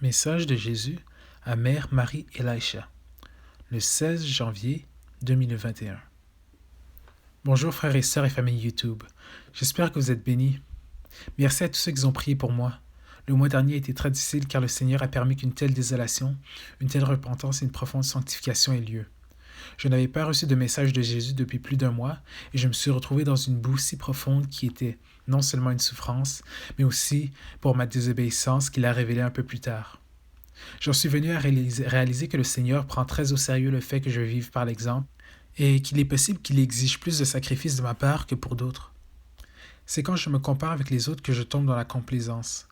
Message de Jésus à Mère Marie Elisha, le 16 janvier 2021. Bonjour frères et sœurs et famille YouTube. J'espère que vous êtes bénis. Merci à tous ceux qui ont prié pour moi. Le mois dernier a été très difficile car le Seigneur a permis qu'une telle désolation, une telle repentance et une profonde sanctification aient lieu. Je n'avais pas reçu de message de Jésus depuis plus d'un mois et je me suis retrouvé dans une boue si profonde qui était non seulement une souffrance, mais aussi pour ma désobéissance qu'il a révélée un peu plus tard. J'en suis venu à réaliser que le Seigneur prend très au sérieux le fait que je vive par l'exemple et qu'il est possible qu'il exige plus de sacrifices de ma part que pour d'autres. C'est quand je me compare avec les autres que je tombe dans la complaisance.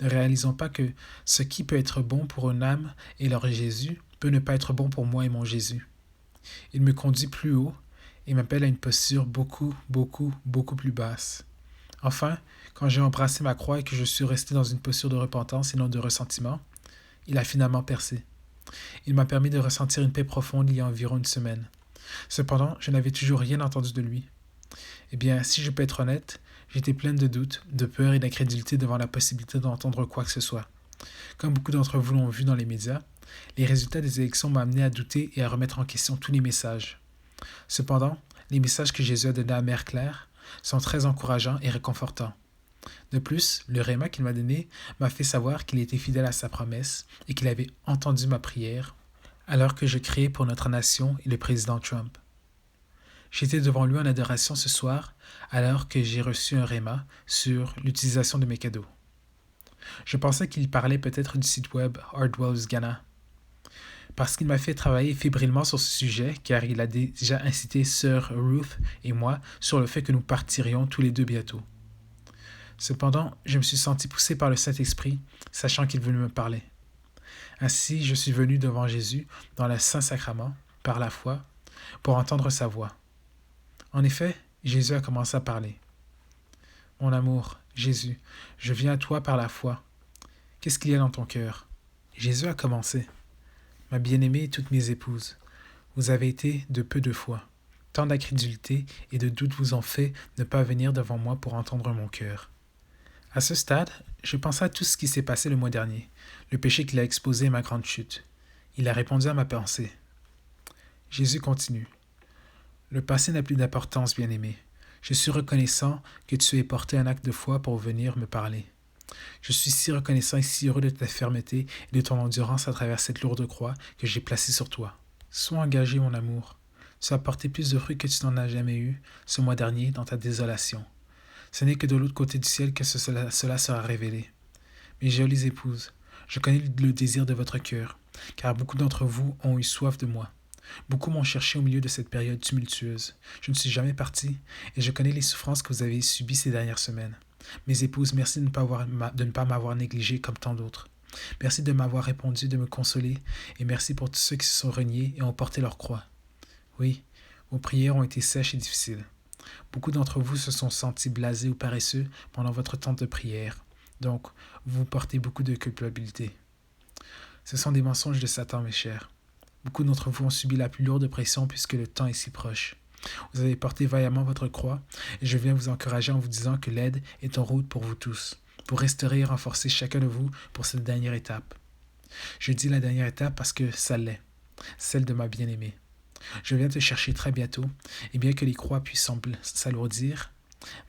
Ne réalisons pas que ce qui peut être bon pour une âme et leur Jésus peut ne pas être bon pour moi et mon Jésus. Il me conduit plus haut et m'appelle à une posture beaucoup plus basse. Enfin, quand j'ai embrassé ma croix et que je suis resté dans une posture de repentance et non de ressentiment, il a finalement percé. Il m'a permis de ressentir une paix profonde il y a environ une semaine. Cependant, je n'avais toujours rien entendu de lui. Eh bien, si je peux être honnête, j'étais pleine de doutes, de peur et d'incrédulité devant la possibilité d'entendre quoi que ce soit. Comme beaucoup d'entre vous l'ont vu dans les médias, les résultats des élections m'ont amené à douter et à remettre en question tous les messages. Cependant, les messages que Jésus a donnés à Mère Claire sont très encourageants et réconfortants. De plus, le réma qu'il m'a donné m'a fait savoir qu'il était fidèle à sa promesse et qu'il avait entendu ma prière alors que je criais pour notre nation et le président Trump. J'étais devant lui en adoration ce soir alors que j'ai reçu un réma sur l'utilisation de mes cadeaux. Je pensais qu'il parlait peut-être du site web Hardwell's Ghana, parce qu'il m'a fait travailler fébrilement sur ce sujet car il a déjà incité Sœur Ruth et moi sur le fait que nous partirions tous les deux bientôt. Cependant, je me suis senti poussé par le Saint-Esprit, sachant qu'il voulait me parler. Ainsi, je suis venu devant Jésus, dans le Saint-Sacrement, par la foi, pour entendre sa voix. En effet, Jésus a commencé à parler. « Mon amour, Jésus, je viens à toi par la foi. Qu'est-ce qu'il y a dans ton cœur ?» Jésus a commencé. « Ma bien-aimée et toutes mes épouses, vous avez été de peu de foi. Tant d'incrédulité et de doute vous ont fait ne pas venir devant moi pour entendre mon cœur. » À ce stade, je pensais à tout ce qui s'est passé le mois dernier, le péché qu'il a exposé et ma grande chute. Il a répondu à ma pensée. Jésus continue. Le passé n'a plus d'importance, bien-aimé. Je suis reconnaissant que tu aies porté un acte de foi pour venir me parler. Je suis si reconnaissant et si heureux de ta fermeté et de ton endurance à travers cette lourde croix que j'ai placée sur toi. Sois engagé, mon amour. Tu as porté plus de fruits que tu n'en as jamais eu ce mois dernier dans ta désolation. Ce n'est que de l'autre côté du ciel que cela sera révélé. Mes jolies épouses, je connais le désir de votre cœur, car beaucoup d'entre vous ont eu soif de moi. Beaucoup m'ont cherché au milieu de cette période tumultueuse. Je ne suis jamais parti, et je connais les souffrances que vous avez subies ces dernières semaines. Mes épouses, merci de ne pas m'avoir négligé comme tant d'autres. Merci de m'avoir répondu, de me consoler, et merci pour tous ceux qui se sont reniés et ont porté leur croix. Oui, vos prières ont été sèches et difficiles. Beaucoup d'entre vous se sont sentis blasés ou paresseux pendant votre temps de prière, donc vous portez beaucoup de culpabilité. Ce sont des mensonges de Satan, mes chers. Beaucoup d'entre vous ont subi la plus lourde pression puisque le temps est si proche. Vous avez porté vaillamment votre croix et je viens vous encourager en vous disant que l'aide est en route pour vous tous, pour restaurer et renforcer chacun de vous pour cette dernière étape. Je dis la dernière étape parce que ça l'est, celle de ma bien-aimée. Je viens te chercher très bientôt, et bien que les croix puissent s'alourdir,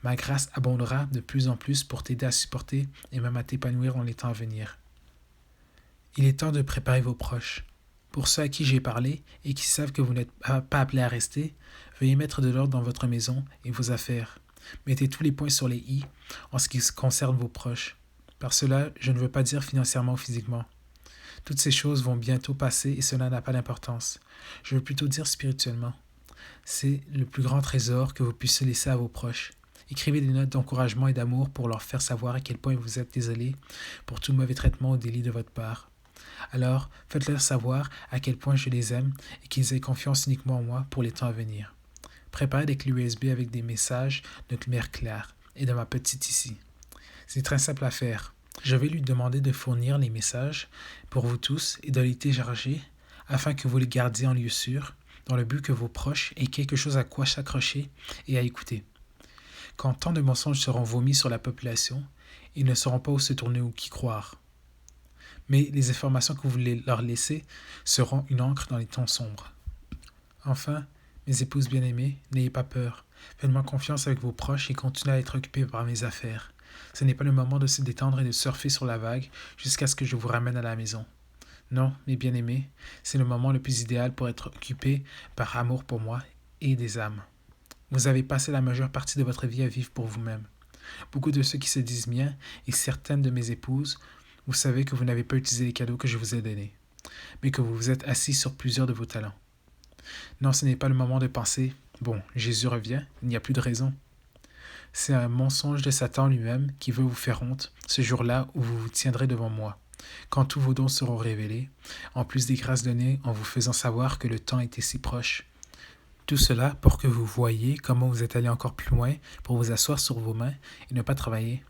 ma grâce abondera de plus en plus pour t'aider à supporter et même à t'épanouir dans les temps à venir. Il est temps de préparer vos proches. Pour ceux à qui j'ai parlé et qui savent que vous n'êtes pas appelés à rester, veuillez mettre de l'ordre dans votre maison et vos affaires. Mettez tous les points sur les i en ce qui concerne vos proches. Par cela, je ne veux pas dire financièrement ou physiquement. Toutes ces choses vont bientôt passer et cela n'a pas d'importance. Je veux plutôt dire spirituellement. C'est le plus grand trésor que vous puissiez laisser à vos proches. Écrivez des notes d'encouragement et d'amour pour leur faire savoir à quel point vous êtes désolé pour tout mauvais traitement ou délit de votre part. Alors, faites-leur savoir à quel point je les aime et qu'ils aient confiance uniquement en moi pour les temps à venir. Préparez des clés USB avec des messages de Mère Claire et de ma petite ici. C'est très simple à faire. Je vais lui demander de fournir les messages pour vous tous et de les télécharger afin que vous les gardiez en lieu sûr, dans le but que vos proches aient quelque chose à quoi s'accrocher et à écouter. Quand tant de mensonges seront vomis sur la population, ils ne sauront pas où se tourner ou qui croire. mais les informations que vous voulez leur laisser seront une encre dans les tons sombres. Enfin, mes épouses bien-aimées, n'ayez pas peur. Faites-moi confiance avec vos proches et continuez à être occupés par mes affaires. Ce n'est pas le moment de se détendre et de surfer sur la vague jusqu'à ce que je vous ramène à la maison. Non, mes bien-aimés, c'est le moment le plus idéal pour être occupé par amour pour moi et des âmes. Vous avez passé la majeure partie de votre vie à vivre pour vous-même. Beaucoup de ceux qui se disent miens et certaines de mes épouses, vous savez que vous n'avez pas utilisé les cadeaux que je vous ai donnés, mais que vous vous êtes assis sur plusieurs de vos talents. Non, ce n'est pas le moment de penser « Bon, Jésus revient, il n'y a plus de raison ». C'est un mensonge de Satan lui-même qui veut vous faire honte ce jour-là où vous vous tiendrez devant moi, quand tous vos dons seront révélés, en plus des grâces données en vous faisant savoir que le temps était si proche. Tout cela pour que vous voyiez comment vous êtes allé encore plus loin pour vous asseoir sur vos mains et ne pas travailler.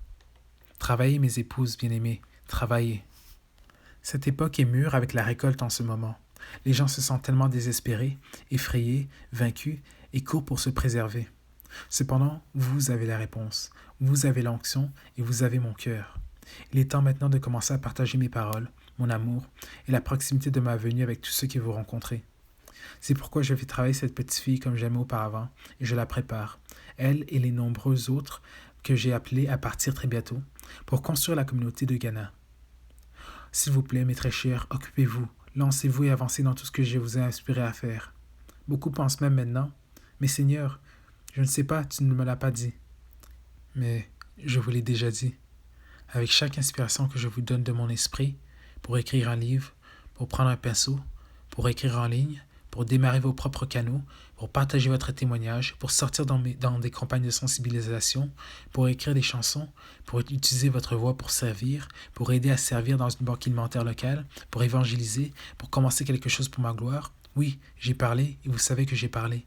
Travaillez, mes épouses bien-aimées, travaillez. Cette époque est mûre avec la récolte en ce moment. Les gens se sentent tellement désespérés, effrayés, vaincus et courent pour se préserver. Cependant, vous avez la réponse, vous avez l'onction et vous avez mon cœur. Il est temps maintenant de commencer à partager mes paroles, mon amour et la proximité de ma venue avec tous ceux que vous rencontrez. C'est pourquoi je vais travailler cette petite fille comme j'aimais auparavant et je la prépare, elle et les nombreux autres que j'ai appelés à partir très bientôt, pour construire la communauté de Ghana. S'il vous plaît, mes très chers, occupez-vous, lancez-vous et avancez dans tout ce que je vous ai inspiré à faire. Beaucoup pensent même maintenant, mais Seigneur, je ne sais pas, tu ne me l'as pas dit. Mais je vous l'ai déjà dit. Avec chaque inspiration que je vous donne de mon esprit, pour écrire un livre, pour prendre un pinceau, pour écrire en ligne, pour démarrer vos propres canaux, pour partager votre témoignage, pour sortir dans des campagnes de sensibilisation, pour écrire des chansons, pour utiliser votre voix pour servir, pour aider à servir dans une banque alimentaire locale, pour évangéliser, pour commencer quelque chose pour ma gloire. Oui, j'ai parlé et vous savez que j'ai parlé.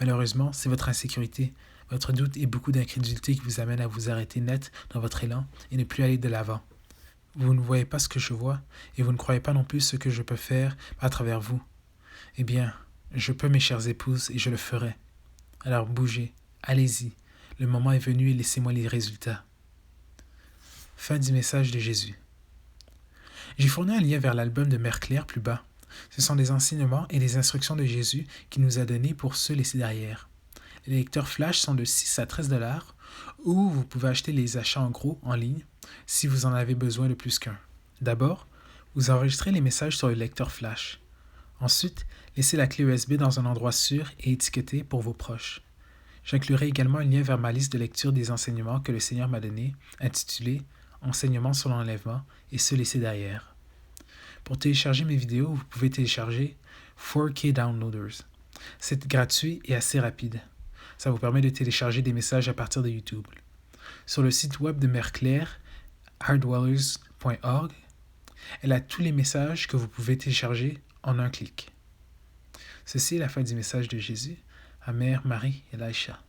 Malheureusement, c'est votre insécurité, votre doute et beaucoup d'incrédulité qui vous amènent à vous arrêter net dans votre élan et ne plus aller de l'avant. Vous ne voyez pas ce que je vois et vous ne croyez pas non plus ce que je peux faire à travers vous. Eh bien, je peux, mes chères épouses, et je le ferai. Alors bougez, allez-y, le moment est venu et laissez-moi les résultats. Fin du message de Jésus. J'ai fourni un lien vers l'album de Mère Claire plus bas. Ce sont des enseignements et des instructions de Jésus qu'il nous a donnés pour ceux laissés derrière. Les lecteurs flash sont de 6 à 13 $, ou vous pouvez acheter les achats en gros en ligne si vous en avez besoin de plus qu'un. D'abord, vous enregistrez les messages sur le lecteur flash. Ensuite, laissez la clé USB dans un endroit sûr et étiqueté pour vos proches. J'inclurai également un lien vers ma liste de lecture des enseignements que le Seigneur m'a donnés, intitulé « Enseignements sur l'enlèvement et ceux laissés derrière ». Pour télécharger mes vidéos, vous pouvez télécharger 4K Downloaders. C'est gratuit et assez rapide. Ça vous permet de télécharger des messages à partir de YouTube. Sur le site web de Mère Claire, heartdwellers.org, elle a tous les messages que vous pouvez télécharger en un clic. Ceci est la fin du message de Jésus à Mère Marie et Laïcha.